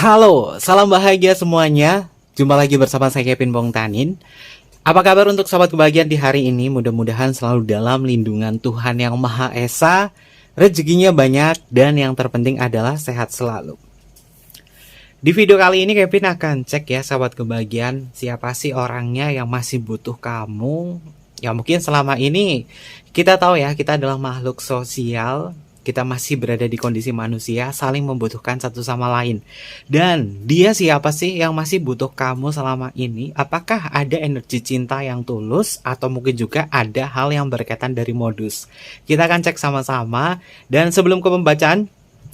Halo, salam bahagia semuanya. Jumpa lagi bersama saya Kevin Bongtanin. Apa kabar untuk sobat kebahagiaan di hari ini? Mudah-mudahan selalu dalam lindungan Tuhan Yang Maha Esa, rezekinya banyak, dan yang terpenting adalah sehat selalu. Di video kali ini Kevin akan cek ya sobat kebahagiaan, siapa sih orangnya yang masih butuh kamu. Ya mungkin selama ini kita tahu ya, kita adalah makhluk sosial. Kita masih berada di kondisi manusia, saling membutuhkan satu sama lain. Dan dia siapa sih yang masih butuh kamu selama ini? Apakah ada energi cinta yang tulus? Atau mungkin juga ada hal yang berkaitan dari modus? Kita akan cek sama-sama. Dan sebelum ke pembacaan,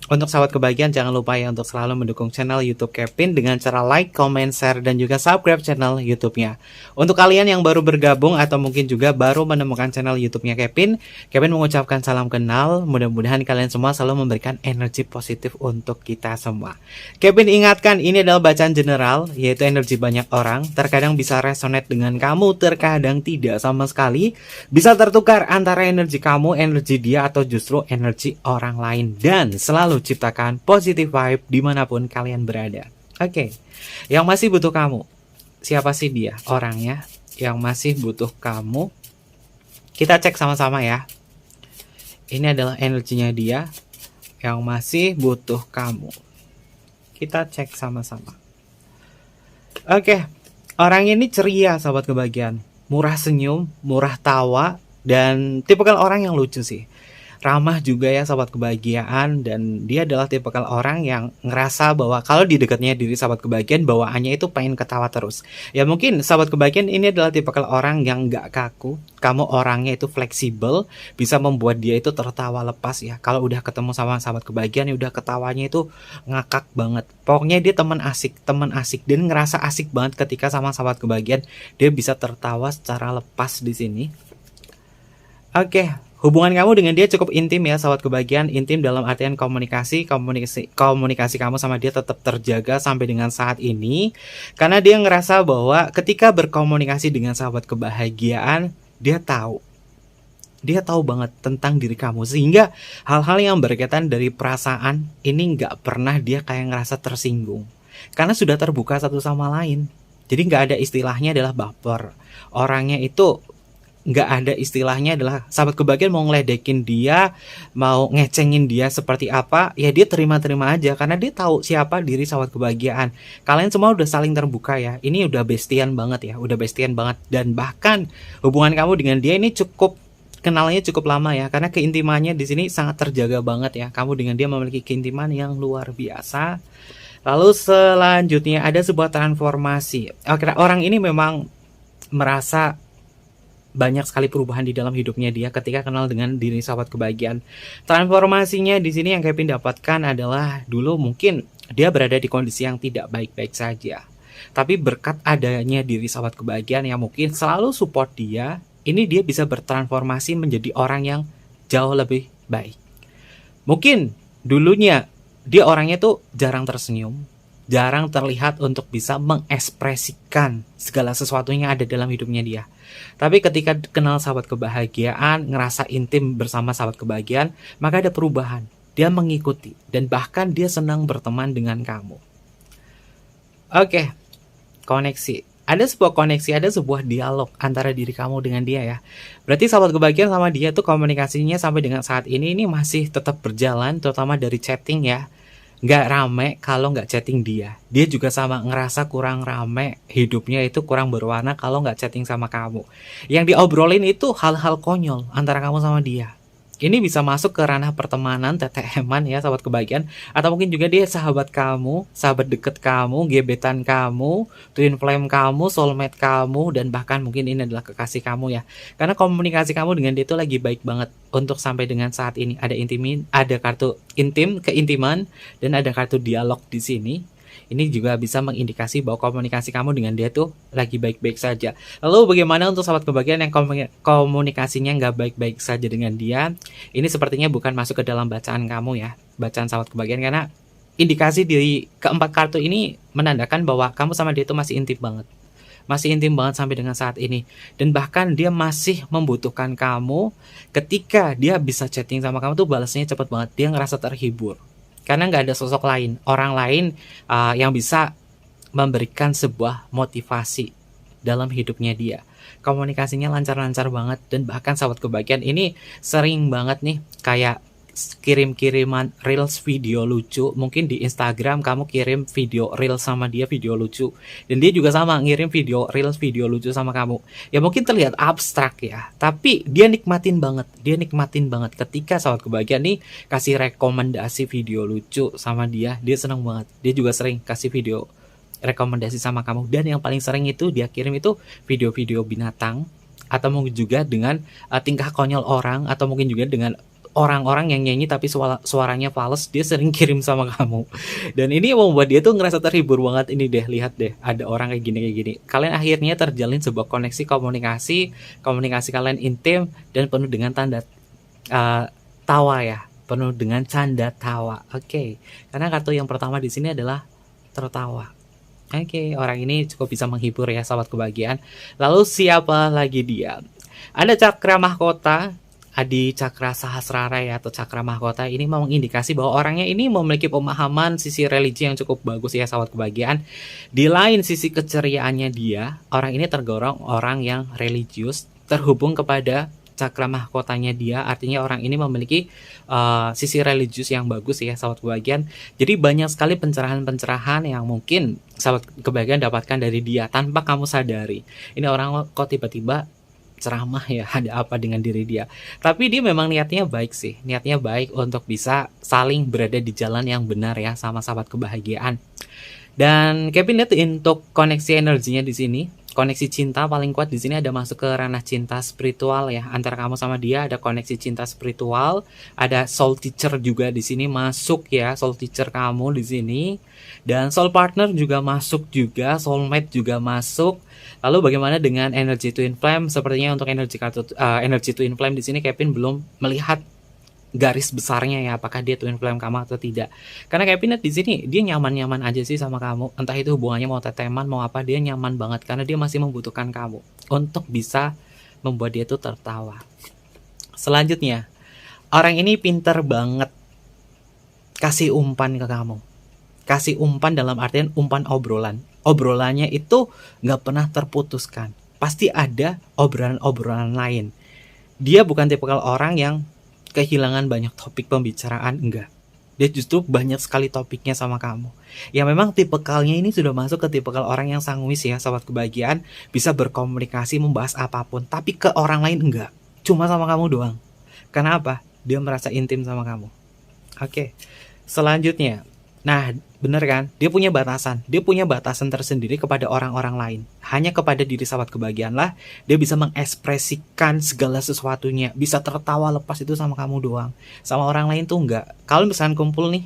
untuk sahabat kebahagiaan jangan lupa ya untuk selalu mendukung channel YouTube Kevin dengan cara like, comment, share, dan juga subscribe channel YouTube-nya. Untuk kalian yang baru bergabung atau mungkin juga baru menemukan channel YouTube-nya Kevin mengucapkan salam kenal. Mudah-mudahan kalian semua selalu memberikan energi positif untuk kita semua. Kevin ingatkan, ini adalah bacaan general, yaitu energi banyak orang. Terkadang bisa resonate dengan kamu, terkadang tidak sama sekali. Bisa tertukar antara energi kamu, energi dia, atau justru energi orang lain. Dan selalu ciptakan positive vibe dimanapun kalian berada. Oke, yang masih butuh kamu, siapa sih dia orangnya yang masih butuh kamu? Kita cek sama-sama ya. Ini adalah energinya dia yang masih butuh kamu. Kita cek sama-sama. Oke, orang ini ceria sahabat kebahagiaan, murah senyum, murah tawa, dan tipikal orang yang lucu sih. Ramah juga ya sahabat kebahagiaan, dan dia adalah tipikal orang yang ngerasa bahwa kalau di dekatnya diri sahabat kebahagiaan, bawaannya itu pengen ketawa terus. Ya mungkin sahabat kebahagiaan ini adalah tipikal orang yang gak kaku. Kamu orangnya itu fleksibel, bisa membuat dia itu tertawa lepas ya. Kalau udah ketemu sama sahabat kebahagiaan, ya udah ketawanya itu ngakak banget. Pokoknya dia teman asik, dan ngerasa asik banget ketika sama sahabat kebahagiaan. Dia bisa tertawa secara lepas di sini. Oke, hubungan kamu dengan dia cukup intim ya sahabat kebahagiaan. Intim dalam artian komunikasi kamu sama dia tetap terjaga sampai dengan saat ini. Karena dia ngerasa bahwa ketika berkomunikasi dengan sahabat kebahagiaan, dia tahu banget tentang diri kamu. Sehingga hal-hal yang berkaitan dari perasaan ini nggak pernah dia kayak ngerasa tersinggung. Karena sudah terbuka satu sama lain. Jadi nggak ada istilahnya adalah baper. Orangnya itu nggak ada istilahnya adalah sahabat kebahagiaan mau ngeledekin dia, mau ngecengin dia seperti apa, ya dia terima-terima aja karena dia tahu siapa diri sahabat kebahagiaan. Kalian semua udah saling terbuka ya. Ini udah bestian banget ya, dan bahkan hubungan kamu dengan dia ini kenalnya cukup lama ya, karena keintimannya di sini sangat terjaga banget ya. Kamu dengan dia memiliki keintiman yang luar biasa. Lalu selanjutnya ada sebuah transformasi. Orang ini memang merasa banyak sekali perubahan di dalam hidupnya dia ketika kenal dengan diri sahabat kebahagiaan. Transformasinya di sini yang Kevin dapatkan adalah dulu mungkin dia berada di kondisi yang tidak baik-baik saja. Tapi berkat adanya diri sahabat kebahagiaan yang mungkin selalu support dia, ini dia bisa bertransformasi menjadi orang yang jauh lebih baik. Mungkin dulunya dia orangnya tuh jarang tersenyum, jarang terlihat untuk bisa mengekspresikan segala sesuatu yang ada dalam hidupnya dia. Tapi ketika kenal sahabat kebahagiaan, ngerasa intim bersama sahabat kebahagiaan, maka ada perubahan. Dia mengikuti dan bahkan dia senang berteman dengan kamu. Oke, koneksi. Ada sebuah koneksi, ada sebuah dialog antara diri kamu dengan dia ya. Berarti sahabat kebahagiaan sama dia tuh komunikasinya sampai dengan saat ini masih tetap berjalan, terutama dari chatting ya. Nggak rame kalau nggak chatting dia. Dia juga sama ngerasa kurang rame, hidupnya itu kurang berwarna kalau nggak chatting sama kamu. Yang diobrolin itu hal-hal konyol antara kamu sama dia. Ini bisa masuk ke ranah pertemanan, TTM-an ya sahabat kebahagiaan. Atau mungkin juga dia sahabat kamu, sahabat deket kamu, gebetan kamu, twin flame kamu, soulmate kamu, dan bahkan mungkin ini adalah kekasih kamu ya. Karena komunikasi kamu dengan dia itu lagi baik banget untuk sampai dengan saat ini. Ada kartu intim, keintiman, dan ada kartu dialog di sini. Ini juga bisa mengindikasi bahwa komunikasi kamu dengan dia tuh lagi baik-baik saja. Lalu bagaimana untuk sahabat kebahagiaan yang komunikasinya nggak baik-baik saja dengan dia? Ini sepertinya bukan masuk ke dalam bacaan kamu ya, bacaan sahabat kebahagiaan, karena indikasi dari keempat kartu ini menandakan bahwa kamu sama dia itu masih intim banget sampai dengan saat ini. Dan bahkan dia masih membutuhkan kamu. Ketika dia bisa chatting sama kamu tuh balasnya cepet banget. Dia ngerasa terhibur karena nggak ada sosok lain, orang lain yang bisa memberikan sebuah motivasi dalam hidupnya dia. Komunikasinya lancar-lancar banget, dan bahkan sahabat kebahagiaan ini sering banget nih kayak kirim-kiriman reels video lucu. Mungkin di Instagram kamu kirim video reels sama dia, video lucu, dan dia juga sama ngirim video reels video lucu sama kamu. Ya mungkin terlihat abstrak ya, tapi dia nikmatin banget ketika sahabat kebahagiaan nih kasih rekomendasi video lucu sama dia. Dia seneng banget. Dia juga sering kasih video rekomendasi sama kamu, dan yang paling sering itu dia kirim itu video-video binatang, atau mungkin juga dengan tingkah konyol orang, atau mungkin juga dengan orang-orang yang nyanyi tapi suaranya fals. Dia sering kirim sama kamu, dan ini membuat dia tuh ngerasa terhibur banget. Ini deh, lihat deh, ada orang kayak gini. Kalian akhirnya terjalin sebuah koneksi komunikasi kalian intim dan penuh dengan tanda tawa ya, penuh dengan canda tawa. Oke. Karena kartu yang pertama di sini adalah tertawa. Oke, orang ini cukup bisa menghibur ya sahabat kebahagiaan. Lalu siapa lagi dia? Ada cakra mahkota, Adi Cakra Sahasrara ya, atau cakra mahkota. Ini mengindikasi bahwa orangnya ini memiliki pemahaman sisi religi yang cukup bagus ya sahabat kebahagiaan. Di lain sisi keceriaannya dia, orang ini tergolong orang yang religius, terhubung kepada cakra mahkotanya dia. Artinya orang ini memiliki sisi religius yang bagus ya sahabat kebahagiaan. Jadi banyak sekali pencerahan-pencerahan yang mungkin sahabat kebahagiaan dapatkan dari dia tanpa kamu sadari. Ini orang kok tiba-tiba ceramah ya, ada apa dengan diri dia. Tapi dia memang niatnya baik sih, niatnya baik untuk bisa saling berada di jalan yang benar ya sama sahabat kebahagiaan. Dan Kevin lihat untuk koneksi energinya di sini, koneksi cinta paling kuat di sini ada masuk ke ranah cinta spiritual ya, antara kamu sama dia ada koneksi cinta spiritual, ada soul teacher juga di sini masuk ya, soul teacher kamu di sini, dan soul partner juga masuk juga, soulmate juga masuk. Lalu bagaimana dengan energy twin flame? Sepertinya untuk energy twin flame di sini Kevin belum melihat garis besarnya ya, apakah dia twin flame kamu atau tidak. Karena Kevin lihat di sini dia nyaman-nyaman aja sih sama kamu. Entah itu hubungannya mau teteman mau apa, dia nyaman banget karena dia masih membutuhkan kamu untuk bisa membuat dia tuh tertawa. Selanjutnya, orang ini pinter banget kasih umpan ke kamu. Kasih umpan dalam artian umpan obrolan. Obrolannya itu nggak pernah terputuskan. Pasti ada obrolan-obrolan lain. Dia bukan tipikal orang yang kehilangan banyak topik pembicaraan, enggak. Dia justru banyak sekali topiknya sama kamu. Ya memang tipikalnya ini sudah masuk ke tipikal orang yang sanguis ya, sahabat kebahagiaan. Bisa berkomunikasi, membahas apapun. Tapi ke orang lain enggak. Cuma sama kamu doang. Karena apa? Dia merasa intim sama kamu. Oke. Selanjutnya. Nah, bener kan? Dia punya batasan tersendiri kepada orang-orang lain. Hanya kepada diri sahabat kebahagiaan lah dia bisa mengekspresikan segala sesuatunya, bisa tertawa lepas itu sama kamu doang. Sama orang lain tuh enggak. Kalau misalnya kumpul nih,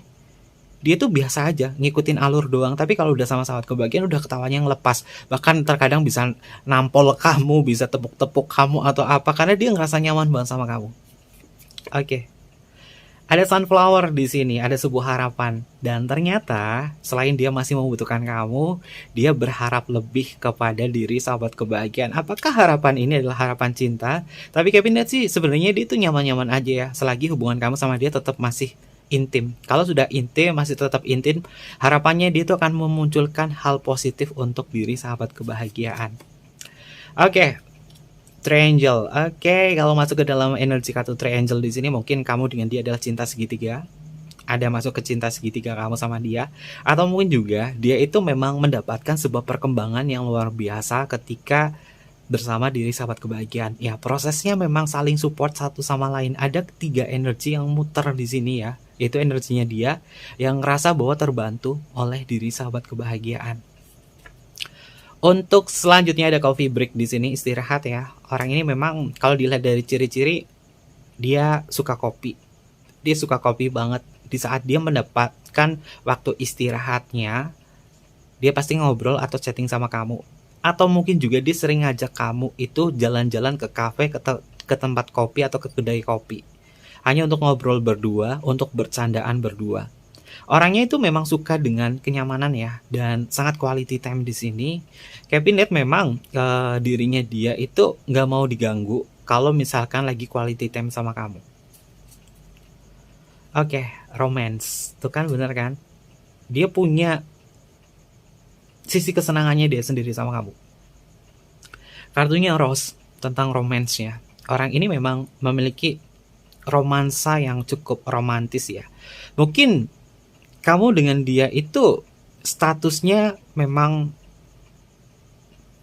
dia tuh biasa aja ngikutin alur doang, tapi kalau udah sama sahabat kebahagiaan udah ketawanya yang lepas. Bahkan terkadang bisa nampol kamu, bisa tepuk-tepuk kamu atau apa, karena dia ngerasa nyaman banget sama kamu. Oke. Ada sunflower di sini, ada sebuah harapan. Dan ternyata selain dia masih membutuhkan kamu, dia berharap lebih kepada diri sahabat kebahagiaan. Apakah harapan ini adalah harapan cinta? Tapi Kevin lihat sih sebenarnya dia itu nyaman-nyaman aja ya, selagi hubungan kamu sama dia tetap masih intim. Kalau sudah intim, masih tetap intim, harapannya dia itu akan memunculkan hal positif untuk diri sahabat kebahagiaan. Oke. Triangle. Oke, kalau masuk ke dalam energi kartu triangle di sini mungkin kamu dengan dia adalah cinta segitiga. Ada masuk ke cinta segitiga kamu sama dia, atau mungkin juga dia itu memang mendapatkan sebuah perkembangan yang luar biasa ketika bersama diri sahabat kebahagiaan. Ya, prosesnya memang saling support satu sama lain. Ada tiga energi yang muter di sini ya. Itu energinya dia yang ngerasa bahwa terbantu oleh diri sahabat kebahagiaan. Untuk selanjutnya ada coffee break di sini, istirahat ya. Orang ini memang kalau dilihat dari ciri-ciri dia suka kopi. Dia suka kopi banget. Di saat dia mendapatkan waktu istirahatnya, dia pasti ngobrol atau chatting sama kamu. Atau mungkin juga dia sering ngajak kamu itu jalan-jalan ke kafe, ke tempat kopi atau ke kedai kopi. Hanya untuk ngobrol berdua, untuk bercandaan berdua. Orangnya itu memang suka dengan kenyamanan ya, dan sangat quality time di sini. Kevin lihat memang dirinya dia itu nggak mau diganggu kalau misalkan lagi quality time sama kamu. Oke, romance. Tuh kan bener kan? Dia punya sisi kesenangannya dia sendiri sama kamu. Kartunya Rose tentang romance-nya. Orang ini memang memiliki romansa yang cukup romantis ya. Mungkin kamu dengan dia itu statusnya memang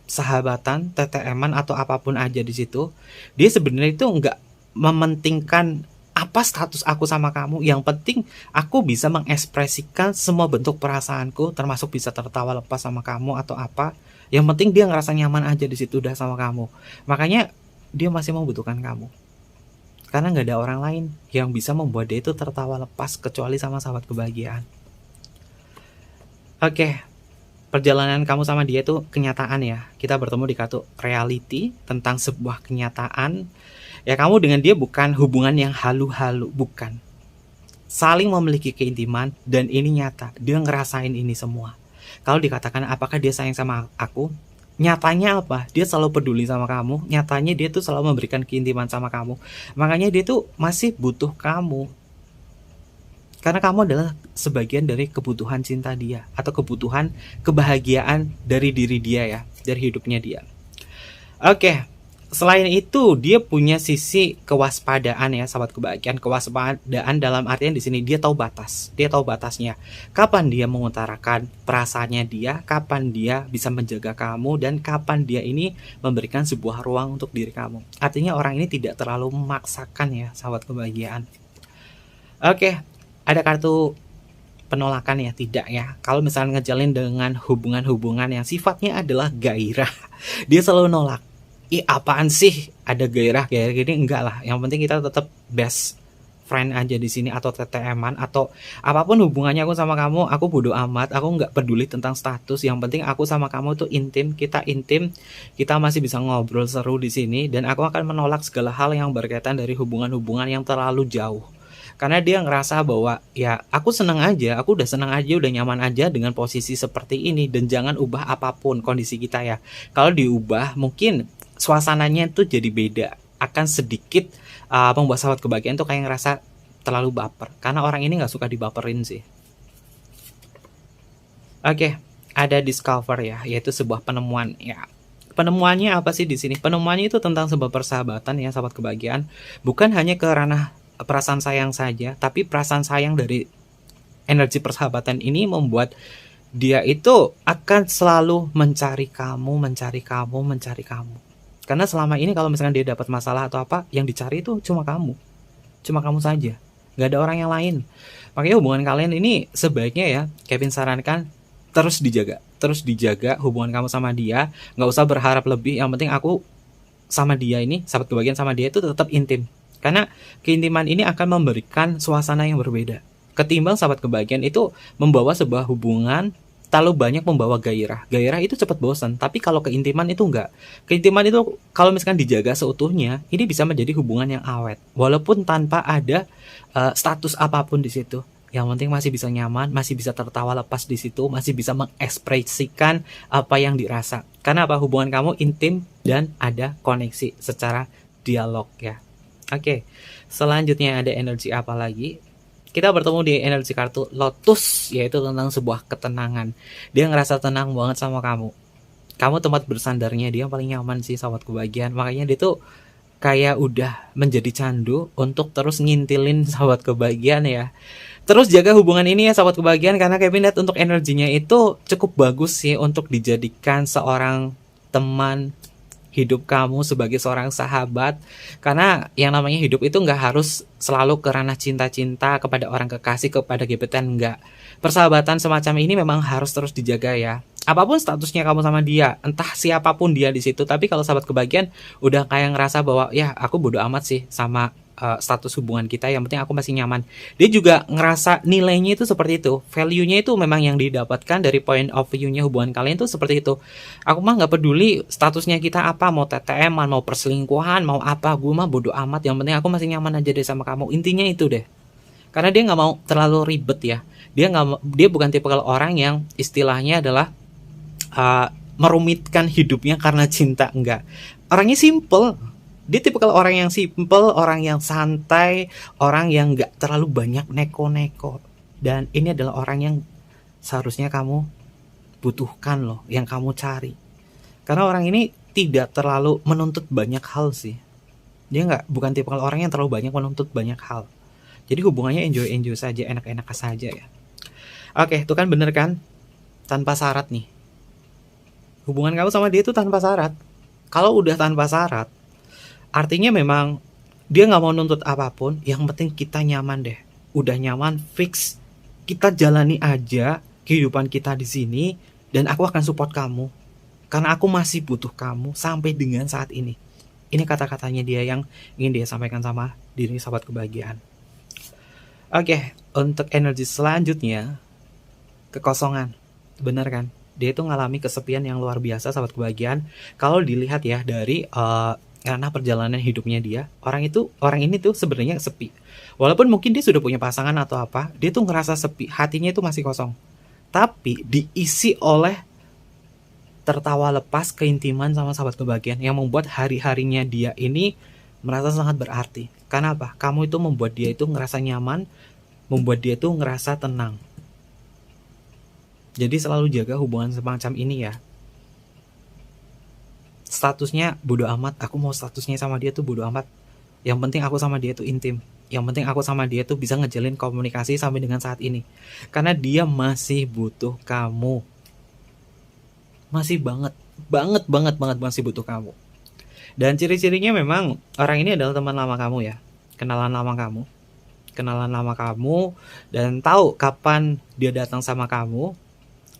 sahabatan, TTM-an atau apapun aja di situ. Dia sebenarnya itu nggak mementingkan apa status aku sama kamu. Yang penting aku bisa mengekspresikan semua bentuk perasaanku, termasuk bisa tertawa lepas sama kamu atau apa. Yang penting dia ngerasa nyaman aja di situ udah sama kamu. Makanya dia masih membutuhkan kamu. Karena nggak ada orang lain yang bisa membuat dia itu tertawa lepas kecuali sama sahabat kebahagiaan. Oke, perjalanan kamu sama dia itu kenyataan ya. Kita bertemu di kartu reality tentang sebuah kenyataan. Ya kamu dengan dia bukan hubungan yang halu-halu, bukan. Saling memiliki keintiman dan ini nyata. Dia ngerasain ini semua. Kalau dikatakan apakah dia sayang sama aku? Nyatanya apa? Dia selalu peduli sama kamu. Nyatanya dia tuh selalu memberikan keintiman sama kamu. Makanya dia tuh masih butuh kamu. Karena kamu adalah sebagian dari kebutuhan cinta dia. Atau kebutuhan kebahagiaan dari diri dia ya. Dari hidupnya dia. Oke. Selain itu, dia punya sisi kewaspadaan ya, sahabat kebahagiaan. Kewaspadaan dalam artian di sini dia tahu batas, dia tahu batasnya. Kapan dia mengutarakan perasaannya dia, kapan dia bisa menjaga kamu, dan kapan dia ini memberikan sebuah ruang untuk diri kamu. Artinya orang ini tidak terlalu memaksakan ya, sahabat kebahagiaan. Oke, ada kartu penolakan ya, tidak ya. Kalau misalnya ngejalin dengan hubungan-hubungan yang sifatnya adalah gairah, dia selalu nolak. Apaan sih ada gairah gini, enggak lah. Yang penting kita tetap best friend aja di sini atau TTM-an atau apapun hubungannya aku sama kamu, aku bodo amat, aku nggak peduli tentang status. Yang penting aku sama kamu tuh intim, kita masih bisa ngobrol seru di sini dan aku akan menolak segala hal yang berkaitan dari hubungan-hubungan yang terlalu jauh. Karena dia ngerasa bahwa ya aku senang aja, aku udah senang aja, udah nyaman aja dengan posisi seperti ini dan jangan ubah apapun kondisi kita ya. Kalau diubah mungkin suasananya tuh jadi beda, akan sedikit membuat sahabat kebahagiaan tuh kayak ngerasa terlalu baper, karena orang ini nggak suka dibaperin sih. Oke, ada discover ya, yaitu sebuah penemuan ya. Penemuannya apa sih di sini? Penemuannya itu tentang sebuah persahabatan ya, sahabat kebahagiaan. Bukan hanya ke ranah perasaan sayang saja, tapi perasaan sayang dari energi persahabatan ini membuat dia itu akan selalu mencari kamu. Karena selama ini kalau misalkan dia dapat masalah atau apa, yang dicari itu cuma kamu saja, nggak ada orang yang lain. Makanya hubungan kalian ini sebaiknya ya, Kevin sarankan terus dijaga hubungan kamu sama dia. Nggak usah berharap lebih, yang penting aku sama dia ini, sahabat kebahagiaan sama dia itu tetap intim. Karena keintiman ini akan memberikan suasana yang berbeda. Ketimbang sahabat kebahagiaan itu membawa sebuah hubungan terlalu banyak membawa gairah. Gairah itu cepat bosan, tapi kalau keintiman itu enggak. Keintiman itu kalau misalkan dijaga seutuhnya, ini bisa menjadi hubungan yang awet. Walaupun tanpa ada status apapun di situ. Yang penting masih bisa nyaman, masih bisa tertawa lepas di situ, masih bisa mengekspresikan apa yang dirasa. Karena apa? Hubungan kamu intim dan ada koneksi secara dialog ya. Oke, selanjutnya ada energi apa lagi? Kita bertemu di energi kartu Lotus, yaitu tentang sebuah ketenangan. Dia ngerasa tenang banget sama kamu. Kamu tempat bersandarnya dia paling nyaman sih, sahabat kebahagiaan. Makanya dia tuh kayak udah menjadi candu untuk terus ngintilin sahabat kebahagiaan ya. Terus jaga hubungan ini ya, sahabat kebahagiaan, karena Kevin lihat untuk energinya itu cukup bagus sih untuk dijadikan seorang teman hidup kamu, sebagai seorang sahabat. Karena yang namanya hidup itu nggak harus selalu ke ranah cinta-cinta kepada orang kekasih, kepada gebetan, nggak. Persahabatan semacam ini memang harus terus dijaga ya. Apapun statusnya kamu sama dia, entah siapapun dia di situ, tapi kalau sahabat kebahagiaan udah kayak ngerasa bahwa ya aku bodo amat sih sama status hubungan kita, yang penting aku masih nyaman. Dia juga ngerasa nilainya itu seperti itu, value-nya itu memang yang didapatkan dari point of view-nya hubungan kalian itu seperti itu. Aku mah nggak peduli statusnya kita apa, mau TTM-an, mau perselingkuhan, mau apa, gue mah bodo amat, yang penting aku masih nyaman aja deh sama kamu. Intinya itu deh. Karena dia nggak mau terlalu ribet ya. Dia bukan tipe kalau orang yang istilahnya adalah merumitkan hidupnya karena cinta, enggak. Orangnya simple. Dia tipikal orang yang simple, orang yang santai, orang yang gak terlalu banyak neko-neko. Dan ini adalah orang yang seharusnya kamu butuhkan loh, yang kamu cari. Karena orang ini tidak terlalu menuntut banyak hal sih. Dia bukan tipikal orang yang terlalu banyak menuntut banyak hal. Jadi hubungannya enjoy saja, enak-enak saja ya. Oke, itu kan bener kan? Tanpa syarat nih. Hubungan kamu sama dia itu tanpa syarat. Kalau udah tanpa syarat, artinya memang dia nggak mau nuntut apapun. Yang penting kita nyaman deh. Udah nyaman, fix. Kita jalani aja kehidupan kita di sini. Dan aku akan support kamu. Karena aku masih butuh kamu sampai dengan saat ini. Ini kata-katanya dia yang ingin dia sampaikan sama diri sahabat kebahagiaan. Oke, untuk energi selanjutnya, kekosongan. Bener kan? Dia itu ngalami kesepian yang luar biasa sahabat kebahagiaan. Kalau dilihat ya dari ranah perjalanan hidupnya dia, orang ini tuh sebenarnya sepi. Walaupun mungkin dia sudah punya pasangan atau apa, dia tuh ngerasa sepi, hatinya itu masih kosong. Tapi diisi oleh tertawa lepas, keintiman sama sahabat kebahagiaan yang membuat hari-harinya dia ini merasa sangat berarti. Karena apa? Kamu itu membuat dia itu ngerasa nyaman, membuat dia itu ngerasa tenang. Jadi selalu jaga hubungan semacam ini ya. Statusnya bodo amat, aku mau statusnya sama dia tuh bodo amat. Yang penting aku sama dia tuh intim. Yang penting aku sama dia tuh bisa ngejalin komunikasi sampai dengan saat ini. Karena dia masih butuh kamu. Masih banget masih butuh kamu. Dan ciri-cirinya memang orang ini adalah teman lama kamu ya. Kenalan lama kamu dan tahu kapan dia datang sama kamu.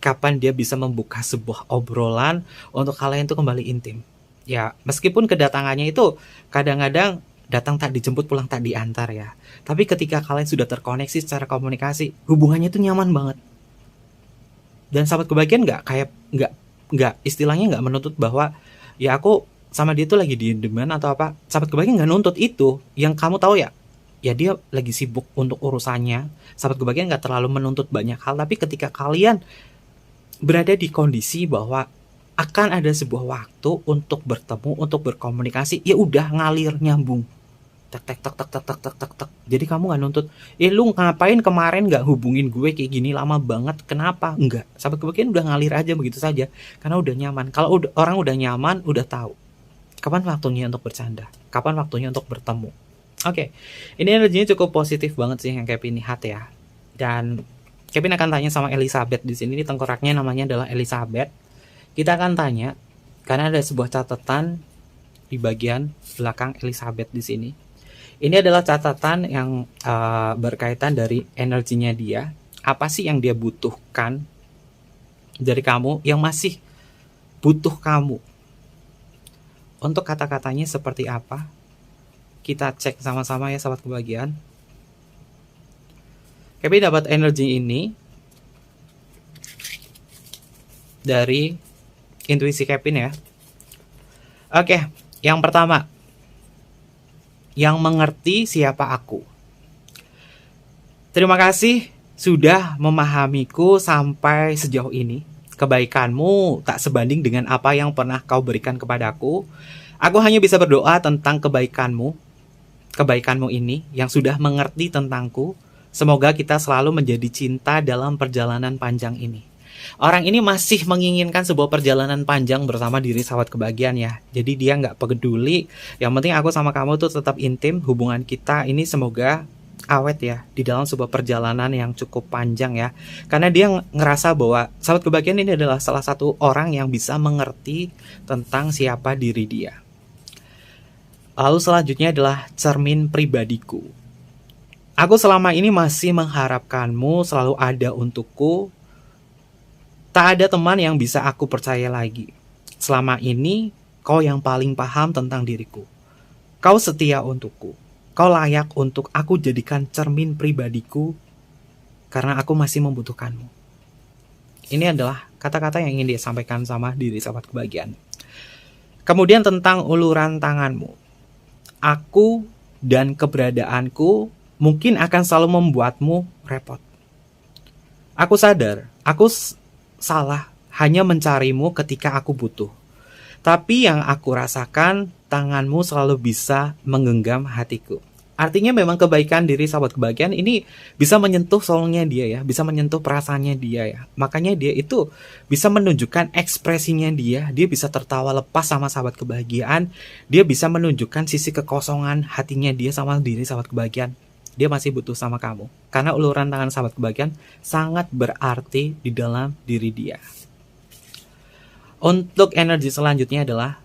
Kapan dia bisa membuka sebuah obrolan untuk kalian itu kembali intim. Ya, meskipun kedatangannya itu kadang-kadang datang tak dijemput, pulang tak diantar ya. Tapi ketika kalian sudah terkoneksi secara komunikasi, hubungannya itu nyaman banget. Dan sahabat kebahagiaan istilahnya nggak menuntut bahwa ya aku sama dia tuh lagi dieman atau apa. Sahabat kebahagiaan nggak nuntut itu. Yang kamu tahu ya dia lagi sibuk untuk urusannya. Sahabat kebahagiaan nggak terlalu menuntut banyak hal. Tapi ketika kalian berada di kondisi bahwa akan ada sebuah waktu untuk bertemu, untuk berkomunikasi, ya udah ngalir nyambung. Tek. Jadi kamu nggak nuntut, lu ngapain kemarin nggak hubungin gue kayak gini lama banget? Kenapa? Enggak. Sahabat kebahagiaan udah ngalir aja begitu saja, karena udah nyaman. Kalau orang udah nyaman, udah tahu kapan waktunya untuk bercanda, kapan waktunya untuk bertemu. Oke, ini energinya cukup positif banget sih yang Kevin lihat ya. Dan Kevin akan tanya sama Elizabeth di sini. Ini tengkoraknya namanya adalah Elizabeth. Kita akan tanya karena ada sebuah catatan di bagian belakang Elizabeth di sini. Ini adalah catatan yang berkaitan dari energinya dia. Apa sih yang dia butuhkan dari kamu, yang masih butuh kamu? Untuk kata-katanya seperti apa? Kita cek sama-sama ya sahabat kebahagiaan. Kevin dapat energi ini dari intuisi Kevin ya. Oke, yang pertama, yang mengerti siapa aku. Terima kasih sudah memahamiku sampai sejauh ini. Kebaikanmu tak sebanding dengan apa yang pernah kau berikan kepadaku. Aku hanya bisa berdoa tentang kebaikanmu ini yang sudah mengerti tentangku. Semoga kita selalu menjadi cinta dalam perjalanan panjang ini. Orang ini masih menginginkan sebuah perjalanan panjang bersama diri sahabat kebahagiaan ya. Jadi dia nggak peduli. Yang penting aku sama kamu tuh tetap intim. Hubungan kita ini semoga awet ya di dalam sebuah perjalanan yang cukup panjang ya. Karena dia ngerasa bahwa sahabat kebahagiaan ini adalah salah satu orang yang bisa mengerti tentang siapa diri dia. Lalu selanjutnya adalah cermin pribadiku. Aku selama ini masih mengharapkanmu selalu ada untukku. Tak ada teman yang bisa aku percaya lagi. Selama ini, kau yang paling paham tentang diriku. Kau setia untukku. Kau layak untuk aku jadikan cermin pribadiku karena aku masih membutuhkanmu. Ini adalah kata-kata yang ingin dia sampaikan sama diri sahabat kebahagiaan. Kemudian tentang uluran tanganmu. Aku dan keberadaanku mungkin akan selalu membuatmu repot. Aku sadar, aku salah hanya mencarimu ketika aku butuh. Tapi yang aku rasakan, tanganmu selalu bisa menggenggam hatiku. Artinya memang kebaikan diri sahabat kebahagiaan ini bisa menyentuh soulnya dia ya, bisa menyentuh perasaannya dia ya. Makanya dia itu bisa menunjukkan ekspresinya dia bisa tertawa lepas sama sahabat kebahagiaan, dia bisa menunjukkan sisi kekosongan hatinya dia sama diri sahabat kebahagiaan. Dia masih butuh sama kamu. Karena uluran tangan sahabat kebahagiaan sangat berarti di dalam diri dia. Untuk energi selanjutnya adalah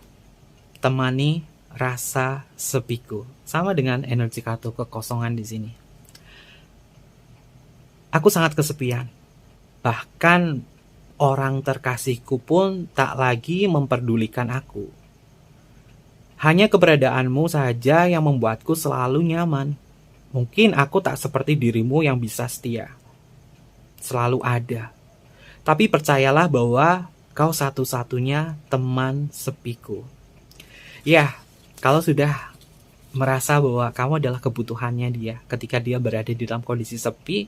temani rasa sepiku. Sama dengan energi kartu kekosongan di sini. Aku sangat kesepian. Bahkan orang terkasihku pun tak lagi memperdulikan aku. Hanya keberadaanmu saja yang membuatku selalu nyaman. Mungkin aku tak seperti dirimu yang bisa setia. Selalu ada. Tapi percayalah bahwa kau satu-satunya teman sepiku. Ya, kalau sudah merasa bahwa kamu adalah kebutuhannya dia ketika dia berada di dalam kondisi sepi,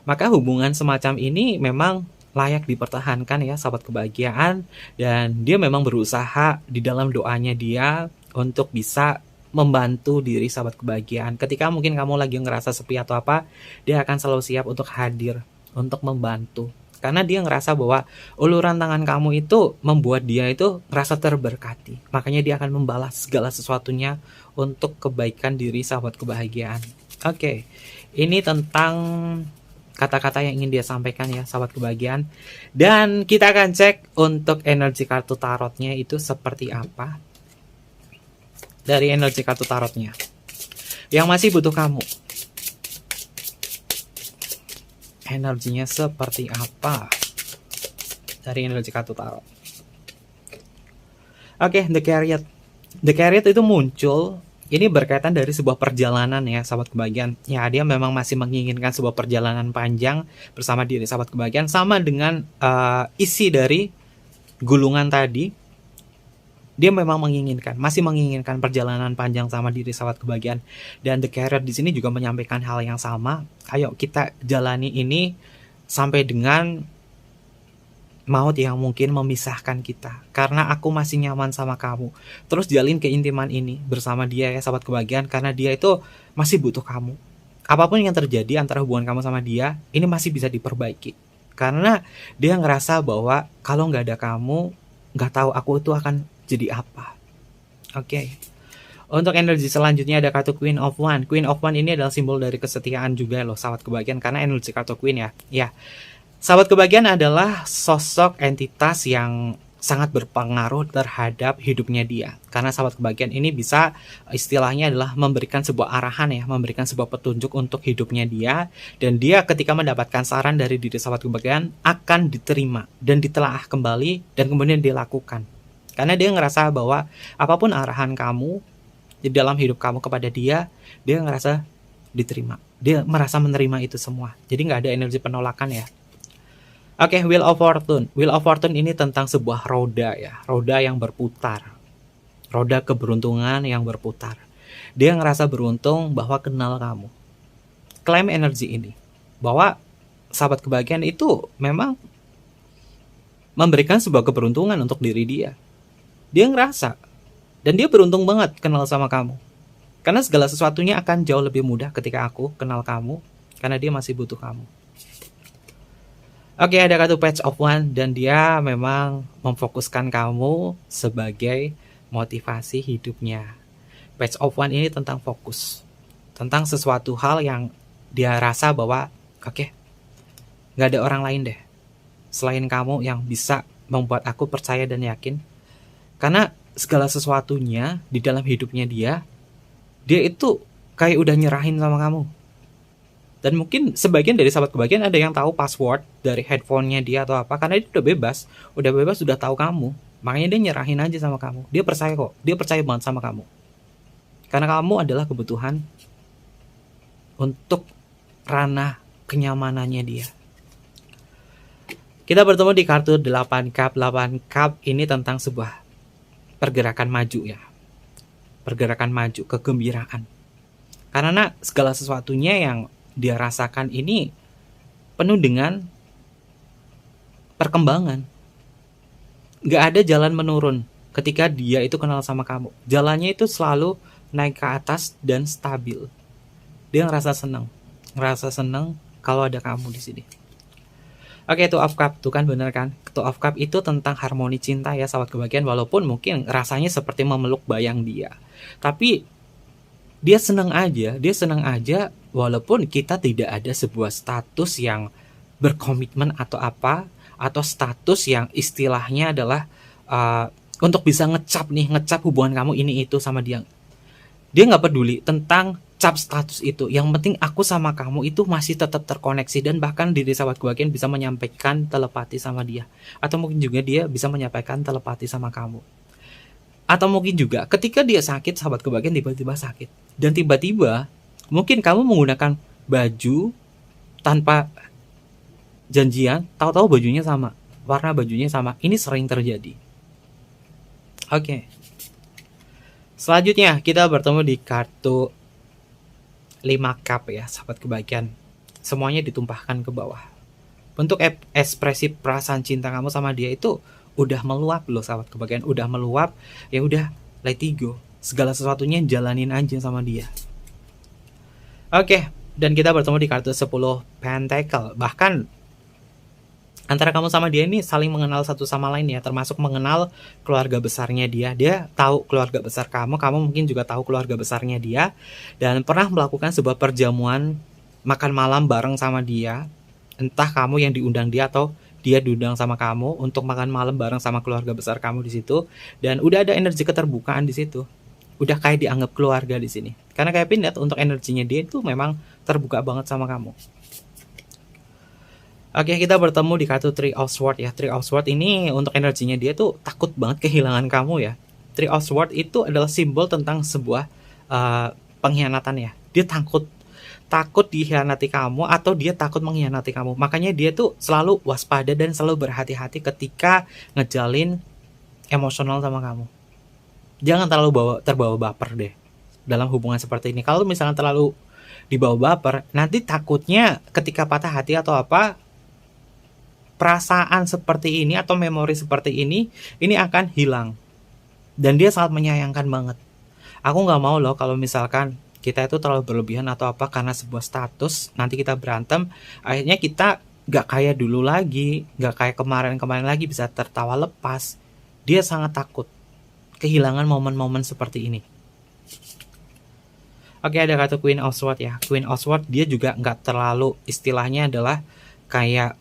maka hubungan semacam ini memang layak dipertahankan ya sahabat kebahagiaan, dan dia memang berusaha di dalam doanya dia untuk bisa membantu diri sahabat kebahagiaan. Ketika mungkin kamu lagi ngerasa sepi atau apa, dia akan selalu siap untuk hadir, untuk membantu. Karena dia ngerasa bahwa uluran tangan kamu itu membuat dia itu merasa terberkati. Makanya dia akan membalas segala sesuatunya untuk kebaikan diri sahabat kebahagiaan. Oke, ini tentang kata-kata yang ingin dia sampaikan ya sahabat kebahagiaan. Dan kita akan cek untuk energi kartu tarotnya itu seperti apa. Dari energi kartu tarotnya yang masih butuh kamu, energinya seperti apa dari energi kartu tarot. Oke, The Chariot. The Chariot itu muncul, ini berkaitan dari sebuah perjalanan ya sahabat kebahagiaan. Ya, dia memang masih menginginkan sebuah perjalanan panjang bersama diri sahabat kebahagiaan, sama dengan isi dari gulungan tadi. Dia memang masih menginginkan perjalanan panjang sama diri sahabat kebahagiaan. Dan The Chariot di sini juga menyampaikan hal yang sama. Ayo kita jalani ini sampai dengan maut yang mungkin memisahkan kita. Karena aku masih nyaman sama kamu. Terus jalin keintiman ini bersama dia ya sahabat kebahagiaan. Karena dia itu masih butuh kamu. Apapun yang terjadi antara hubungan kamu sama dia, ini masih bisa diperbaiki. Karena dia ngerasa bahwa kalau nggak ada kamu, nggak tahu aku itu akan jadi apa. Oke. Untuk energi selanjutnya ada kartu Queen of Wands. Queen of Wands ini adalah simbol dari kesetiaan juga loh sahabat kebahagiaan, karena energi kartu Queen ya. Ya. Sahabat kebahagiaan adalah sosok entitas yang sangat berpengaruh terhadap hidupnya dia. Karena sahabat kebahagiaan ini bisa istilahnya adalah memberikan sebuah arahan ya, memberikan sebuah petunjuk untuk hidupnya dia, dan dia ketika mendapatkan saran dari diri sahabat kebahagiaan akan diterima dan ditelaah kembali dan kemudian dilakukan. Karena dia ngerasa bahwa apapun arahan kamu di dalam hidup kamu kepada dia ngerasa diterima. Dia merasa menerima itu semua. Jadi nggak ada energi penolakan ya. Oke, Wheel of Fortune. Wheel of Fortune ini tentang sebuah roda ya. Roda yang berputar. Roda keberuntungan yang berputar. Dia ngerasa beruntung bahwa kenal kamu. Klaim energi ini. Bahwa sahabat kebahagiaan itu memang memberikan sebuah keberuntungan untuk diri dia. Dia ngerasa, dan dia beruntung banget kenal sama kamu. Karena segala sesuatunya akan jauh lebih mudah ketika aku kenal kamu, karena dia masih butuh kamu. Oke, ada kartu Page of Wands, dan dia memang memfokuskan kamu sebagai motivasi hidupnya. Page of Wands ini tentang fokus, tentang sesuatu hal yang dia rasa bahwa, oke, gak ada orang lain deh selain kamu yang bisa membuat aku percaya dan yakin. Karena segala sesuatunya di dalam hidupnya dia itu kayak udah nyerahin sama kamu. Dan mungkin sebagian dari sahabat kebahagiaan ada yang tahu password dari handphonenya dia atau apa, karena dia udah bebas, udah tahu kamu. Makanya dia nyerahin aja sama kamu. Dia percaya kok, dia percaya banget sama kamu. Karena kamu adalah kebutuhan untuk ranah kenyamanannya dia. Kita bertemu di kartu 8 cup. 8 cup ini tentang sebuah pergerakan maju ya. Pergerakan maju, kegembiraan. Karena segala sesuatunya yang dia rasakan ini penuh dengan perkembangan. Gak ada jalan menurun ketika dia itu kenal sama kamu. Jalannya itu selalu naik ke atas dan stabil. Dia ngerasa senang kalau ada kamu di sini. Oke, Two of Cup tuh kan bener kan? Two of Cup itu tentang harmoni cinta ya sahabat kebahagiaan, walaupun mungkin rasanya seperti memeluk bayang dia. Tapi dia senang aja walaupun kita tidak ada sebuah status yang berkomitmen atau apa, atau status yang istilahnya adalah untuk bisa ngecap hubungan kamu ini itu sama dia. Dia nggak peduli tentang cap status itu. Yang penting aku sama kamu itu masih tetap terkoneksi, dan bahkan diri sahabat kebahagiaan bisa menyampaikan telepati sama dia, atau mungkin juga dia bisa menyampaikan telepati sama kamu. Atau mungkin juga ketika dia sakit, sahabat kebahagiaan tiba-tiba sakit, dan tiba-tiba mungkin kamu menggunakan baju tanpa janjian, tahu-tahu bajunya sama, warna bajunya sama. Ini sering terjadi. Oke. Selanjutnya kita bertemu di kartu 5 cup ya sahabat kebahagiaan. Semuanya ditumpahkan ke bawah. Bentuk ekspresi perasaan cinta kamu sama dia itu udah meluap loh sahabat kebahagiaan. Udah meluap, ya udah let it go. Segala sesuatunya jalanin aja sama dia. Oke, dan kita bertemu di kartu 10 pentacle. Bahkan antara kamu sama dia ini saling mengenal satu sama lain ya, termasuk mengenal keluarga besarnya dia. Dia tahu keluarga besar kamu mungkin juga tahu keluarga besarnya dia, dan pernah melakukan sebuah perjamuan makan malam bareng sama dia. Entah kamu yang diundang dia atau dia diundang sama kamu untuk makan malam bareng sama keluarga besar kamu di situ, dan udah ada energi keterbukaan di situ. Udah kayak dianggap keluarga di sini. Karena kayak Pindat untuk energinya dia itu memang terbuka banget sama kamu. Oke, kita bertemu di kartu Three of Swords ya. Three of Swords ini untuk energinya dia tuh takut banget kehilangan kamu ya. Three of Swords itu adalah simbol tentang sebuah pengkhianatan ya. Dia takut dikhianati kamu, atau dia takut mengkhianati kamu. Makanya dia tuh selalu waspada dan selalu berhati-hati ketika ngejalin emosional sama kamu. Jangan terlalu terbawa baper deh dalam hubungan seperti ini. Kalau misalnya terlalu dibawa baper, nanti takutnya ketika patah hati atau apa, perasaan seperti ini atau memori seperti ini akan hilang. Dan dia sangat menyayangkan banget. Aku nggak mau loh kalau misalkan kita itu terlalu berlebihan atau apa karena sebuah status, nanti kita berantem, akhirnya kita nggak kayak dulu lagi, nggak kayak kemarin-kemarin lagi bisa tertawa lepas. Dia sangat takut kehilangan momen-momen seperti ini. Oke, ada kartu Queen of Swords ya. Queen of Swords dia juga nggak terlalu, istilahnya adalah kayak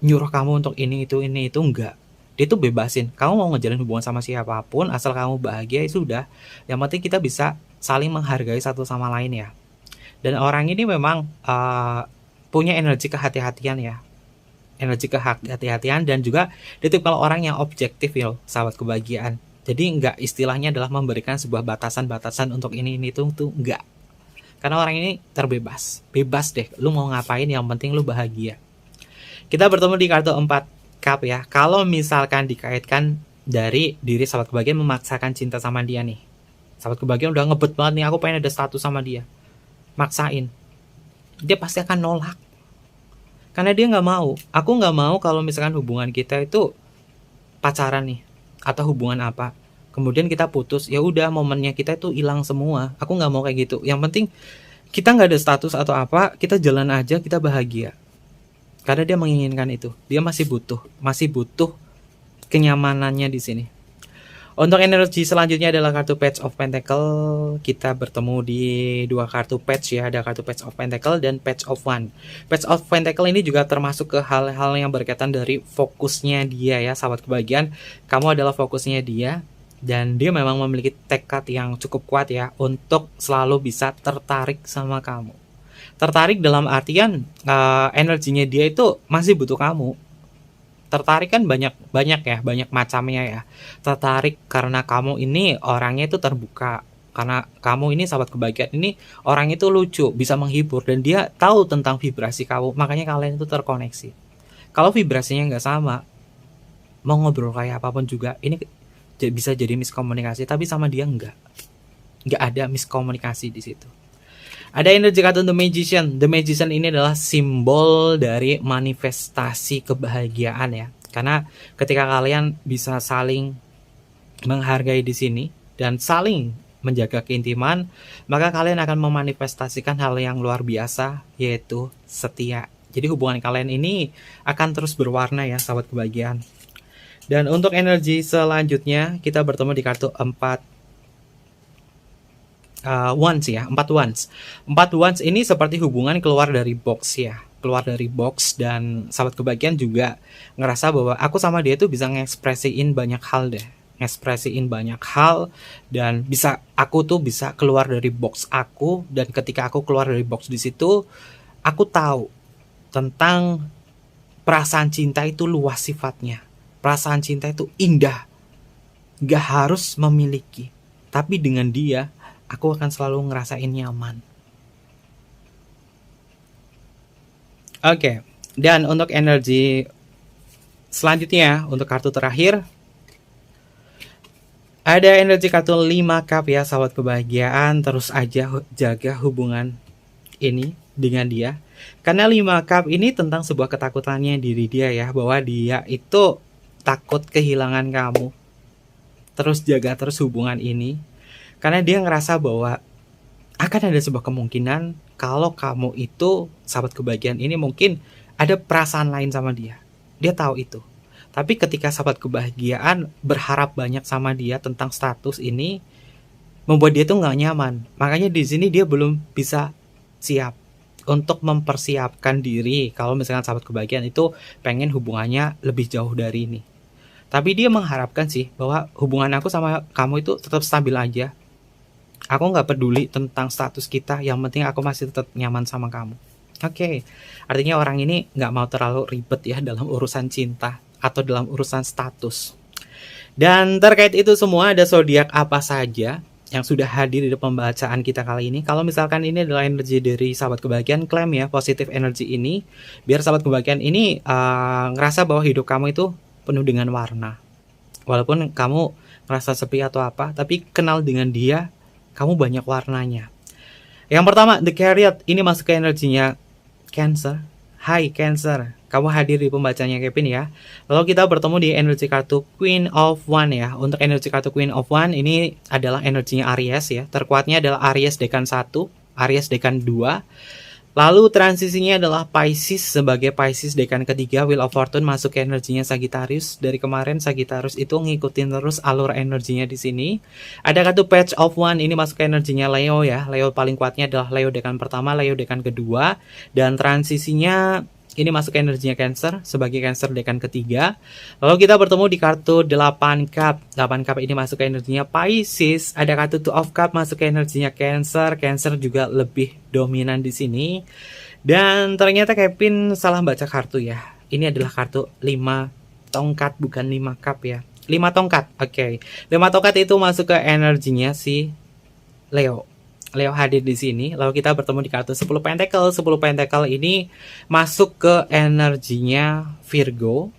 nyuruh kamu untuk ini itu enggak. Dia tuh bebasin. Kamu mau ngejalin hubungan sama siapapun, asal kamu bahagia, ya sudah. Yang penting kita bisa saling menghargai satu sama lain ya. Dan orang ini memang punya energi kehati-hatian ya. Energi kehati-hatian, dan juga dia tuh kalau orang yang objektif ya, sahabat kebahagiaan. Jadi enggak, istilahnya adalah memberikan sebuah batasan-batasan untuk ini tuh enggak. Karena orang ini terbebas. Bebas deh, lu mau ngapain, yang penting lu bahagia. Kita bertemu di kartu 4 cup ya. Kalau misalkan dikaitkan dari diri sahabat kebahagiaan memaksakan cinta sama dia nih. Sahabat kebahagiaan udah ngebet banget nih, aku pengen ada status sama dia. Maksain. Dia pasti akan nolak. Karena dia nggak mau. Aku nggak mau kalau misalkan hubungan kita itu pacaran nih, atau hubungan apa, kemudian kita putus, ya udah momennya kita itu hilang semua. Aku nggak mau kayak gitu. Yang penting kita nggak ada status atau apa, kita jalan aja, kita bahagia. Karena dia menginginkan itu. Dia masih butuh kenyamanannya di sini. Untuk energi selanjutnya adalah kartu Page of Pentacle. Kita bertemu di dua kartu Page ya. Ada kartu Page of Pentacle dan Page of Wand. Page of Pentacle ini juga termasuk ke hal-hal yang berkaitan dari fokusnya dia ya, sahabat kebahagiaan. Kamu adalah fokusnya dia. Dan dia memang memiliki tekad yang cukup kuat ya, untuk selalu bisa tertarik sama kamu. Tertarik dalam artian energinya dia itu masih butuh kamu. Tertarik kan banyak ya, banyak macamnya ya. Tertarik karena kamu ini orangnya itu terbuka, karena kamu ini sahabat kebahagiaan ini orang itu lucu, bisa menghibur, dan dia tahu tentang vibrasi kamu, makanya kalian itu terkoneksi. Kalau vibrasinya nggak sama, mau ngobrol kayak apapun juga, ini bisa jadi miskomunikasi. Tapi sama dia nggak ada miskomunikasi di situ. Ada energi kartu The Magician. The Magician ini adalah simbol dari manifestasi kebahagiaan ya. Karena ketika kalian bisa saling menghargai di sini, dan saling menjaga keintiman, maka kalian akan memanifestasikan hal yang luar biasa, yaitu setia. Jadi hubungan kalian ini akan terus berwarna ya, sahabat kebahagiaan. Dan untuk energi selanjutnya, kita bertemu di kartu 4 wands ya, 4 wands. 4 wands ini seperti hubungan keluar dari box ya, keluar dari box, dan sahabat kebahagiaan juga ngerasa bahwa aku sama dia tuh bisa ngekspresiin banyak hal deh, ngekspresiin banyak hal, dan aku tuh bisa keluar dari box aku, dan ketika aku keluar dari box di situ, aku tahu tentang perasaan cinta itu luas sifatnya. Perasaan cinta itu indah, gak harus memiliki, tapi dengan dia aku akan selalu ngerasain nyaman. Oke, dan untuk energi selanjutnya, untuk kartu terakhir, ada energi kartu 5 cup ya, sahabat kebahagiaan. Terus aja jaga hubungan ini dengan dia, karena 5 cup ini tentang sebuah ketakutannya diri dia ya, bahwa dia itu takut kehilangan kamu. Terus jaga terus hubungan ini, karena dia ngerasa bahwa akan ada sebuah kemungkinan kalau kamu itu, sahabat kebahagiaan ini, mungkin ada perasaan lain sama dia. Dia tahu itu. Tapi ketika sahabat kebahagiaan berharap banyak sama dia tentang status ini, membuat dia tuh nggak nyaman. Makanya di sini dia belum bisa siap untuk mempersiapkan diri kalau misalkan sahabat kebahagiaan itu pengen hubungannya lebih jauh dari ini. Tapi dia mengharapkan sih bahwa hubungan aku sama kamu itu tetap stabil aja. Aku nggak peduli tentang status kita, yang penting aku masih tetap nyaman sama kamu. Oke, artinya orang ini nggak mau terlalu ribet ya dalam urusan cinta atau dalam urusan status. Dan terkait itu semua, ada zodiak apa saja yang sudah hadir di pembacaan kita kali ini. Kalau misalkan ini adalah energi dari sahabat kebahagiaan, klaim ya positif energi ini, biar sahabat kebahagiaan ini ngerasa bahwa hidup kamu itu penuh dengan warna. Walaupun kamu ngerasa sepi atau apa, tapi kenal dengan dia, kamu banyak warnanya. Yang pertama, The Chariot, ini masuk ke energinya Cancer. Hai Cancer, kamu hadir di pembacanya Kevin ya. Lalu kita bertemu di energi kartu Queen of One ya. Untuk energi kartu Queen of One ini adalah energinya Aries ya. Terkuatnya adalah Aries Dekan 1, Aries Dekan 2. Lalu transisinya adalah Pisces sebagai Pisces Dekan ketiga. Wheel of Fortune masuk ke energinya Sagittarius. Dari kemarin Sagittarius itu ngikutin terus alur energinya di sini. Ada kartu Page of One, ini masuk ke energinya Leo ya. Leo paling kuatnya adalah Leo Dekan pertama, Leo Dekan kedua, dan transisinya ini masuk ke energinya Cancer sebagai Cancer Dekan ketiga. Lalu kita bertemu di kartu 8 Cup. 8 Cup ini masuk ke energinya Pisces. Ada kartu 2 of Cup masuk ke energinya Cancer. Cancer juga lebih dominan di sini. Dan ternyata Kevin salah baca kartu ya. Ini adalah kartu 5 tongkat, bukan 5 cup ya. 5 tongkat, oke. 5 tongkat itu masuk ke energinya si Leo. Leo hadir di sini. Lalu kita bertemu di kartu 10 Pentacle. 10 Pentacle ini masuk ke energinya Virgo.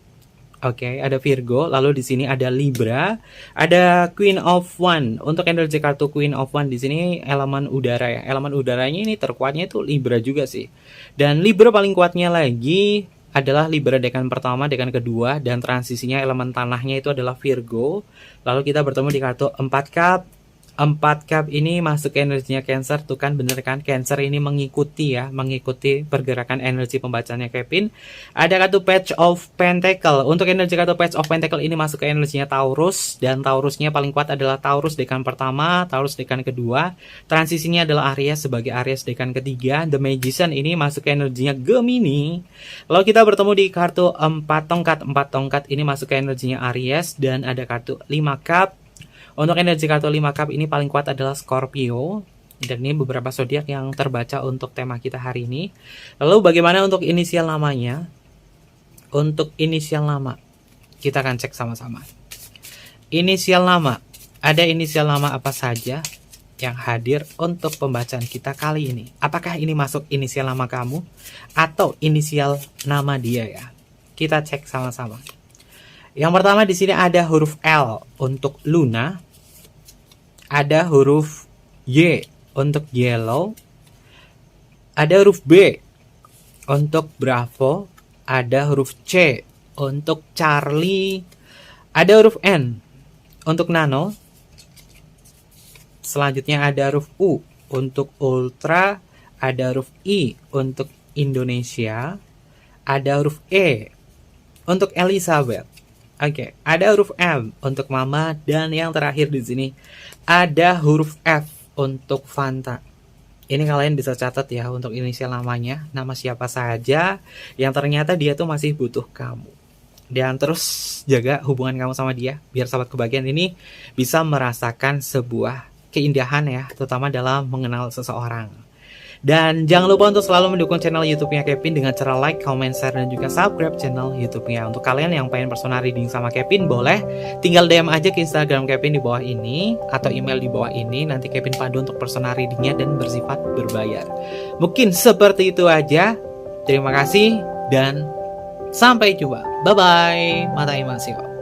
Oke, ada Virgo. Lalu di sini ada Libra, ada Queen of One. Untuk energi kartu Queen of One di sini elemen udara ya. Elemen udaranya ini terkuatnya itu Libra juga sih. Dan Libra paling kuatnya lagi adalah Libra Dekan pertama, Dekan kedua, dan transisinya elemen tanahnya itu adalah Virgo. Lalu kita bertemu di kartu 4 Cup. 4 cup ini masuk ke energinya Cancer. Tuh kan bener kan, Cancer ini mengikuti ya, mengikuti pergerakan energi pembacanya Kevin. Ada kartu Page of Pentacle. Untuk energi kartu Page of Pentacle ini masuk ke energinya Taurus, dan Taurusnya paling kuat adalah Taurus Dekan pertama, Taurus Dekan kedua. Transisinya adalah Aries sebagai Aries Dekan ketiga. The Magician ini masuk ke energinya Gemini. Lalu kita bertemu di kartu 4 tongkat. 4 tongkat ini masuk ke energinya Aries, dan ada kartu 5 cup. Untuk energi kartu 5 cup ini paling kuat adalah Scorpio. Dan ini beberapa zodiak yang terbaca untuk tema kita hari ini. Lalu bagaimana untuk inisial namanya? Untuk inisial nama, kita akan cek sama-sama. Inisial nama, ada inisial nama apa saja yang hadir untuk pembacaan kita kali ini? Apakah ini masuk inisial nama kamu atau inisial nama dia ya? Kita cek sama-sama. Yang pertama di sini ada huruf L untuk Luna, ada huruf Y untuk Yellow, ada huruf B untuk Bravo, ada huruf C untuk Charlie, ada huruf N untuk nano. Selanjutnya ada huruf U untuk ultra, ada huruf I untuk Indonesia, ada huruf E untuk Elizabeth. Oke, ada huruf M untuk Mama, dan yang terakhir di sini ada huruf F untuk Fanta. Ini kalian bisa catat ya untuk inisial namanya, nama siapa saja yang ternyata dia tuh masih butuh kamu. Dan terus jaga hubungan kamu sama dia, biar sahabat kebahagiaan ini bisa merasakan sebuah keindahan ya, terutama dalam mengenal seseorang. Dan jangan lupa untuk selalu mendukung channel YouTube-nya Kevin dengan cara like, comment, share, dan juga subscribe channel YouTube-nya. Untuk kalian yang pengen personal reading sama Kevin, boleh tinggal DM aja ke Instagram Kevin di bawah ini atau email di bawah ini. Nanti Kevin pandu untuk personal readingnya dan bersifat berbayar. Mungkin seperti itu aja. Terima kasih dan sampai jumpa. Bye-bye. Matai masih.